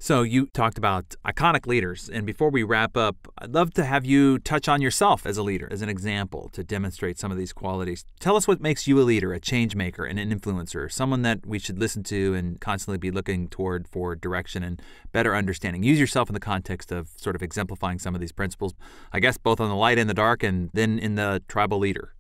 So you talked about iconic leaders, and before we wrap up, I'd love to have you touch on yourself as a leader, as an example, to demonstrate some of these qualities. Tell us what makes you a leader, a change maker, and an influencer, someone that we should listen to and constantly be looking toward for direction and better understanding. Use yourself in the context of sort of exemplifying some of these principles, I guess both on the light and the dark, and then in the tribal leader.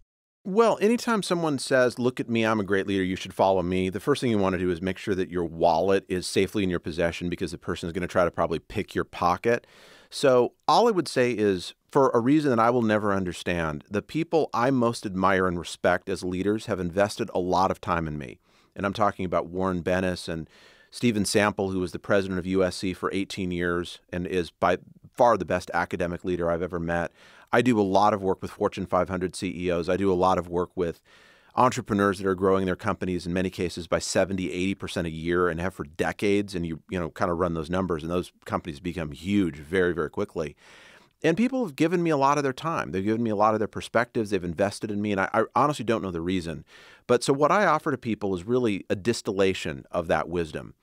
Well, anytime someone says, look at me, I'm a great leader, you should follow me, the first thing you want to do is make sure that your wallet is safely in your possession because the person is going to try to probably pick your pocket. So all I would say is, for a reason that I will never understand, the people I most admire and respect as leaders have invested a lot of time in me. And I'm talking about Warren Bennis and Stephen Sample, who was the president of USC for 18 years and is by far the best academic leader I've ever met. I do a lot of work with Fortune 500 CEOs. I do a lot of work with entrepreneurs that are growing their companies in many cases by 70, 80% a year and have for decades. And you kind of run those numbers and those companies become huge very, very quickly. And people have given me a lot of their time. They've given me a lot of their perspectives. They've invested in me. And I honestly don't know the reason. But so what I offer to people is really a distillation of that wisdom.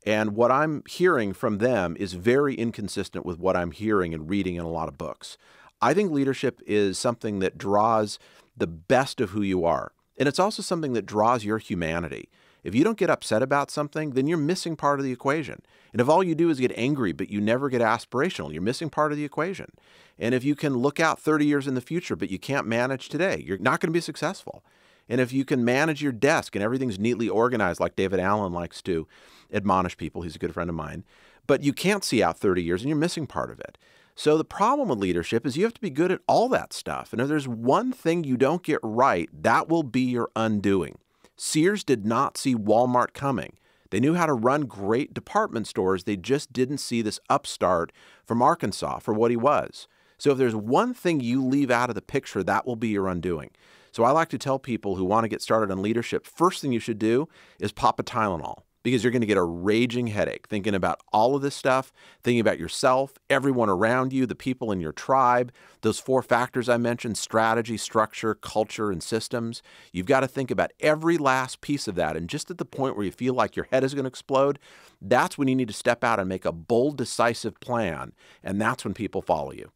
And what I'm hearing from them is very inconsistent with what I'm hearing and reading in a lot of books. I think leadership is something that draws the best of who you are. And it's also something that draws your humanity. If you don't get upset about something, then you're missing part of the equation. And if all you do is get angry, but you never get aspirational, you're missing part of the equation. And if you can look out 30 years in the future, but you can't manage today, you're not going to be successful. And if you can manage your desk and everything's neatly organized, like David Allen likes to admonish people, he's a good friend of mine, but you can't see out 30 years and you're missing part of it. So the problem with leadership is you have to be good at all that stuff. And if there's one thing you don't get right, that will be your undoing. Sears did not see Walmart coming. They knew how to run great department stores. They just didn't see this upstart from Arkansas for what he was. So if there's one thing you leave out of the picture, that will be your undoing. So I like to tell people who want to get started on leadership, first thing you should do is pop a Tylenol, because you're going to get a raging headache thinking about all of this stuff, thinking about yourself, everyone around you, the people in your tribe, those 4 factors I mentioned: strategy, structure, culture, and systems. You've got to think about every last piece of that. And just at the point where you feel like your head is going to explode, that's when you need to step out and make a bold, decisive plan. And that's when people follow you.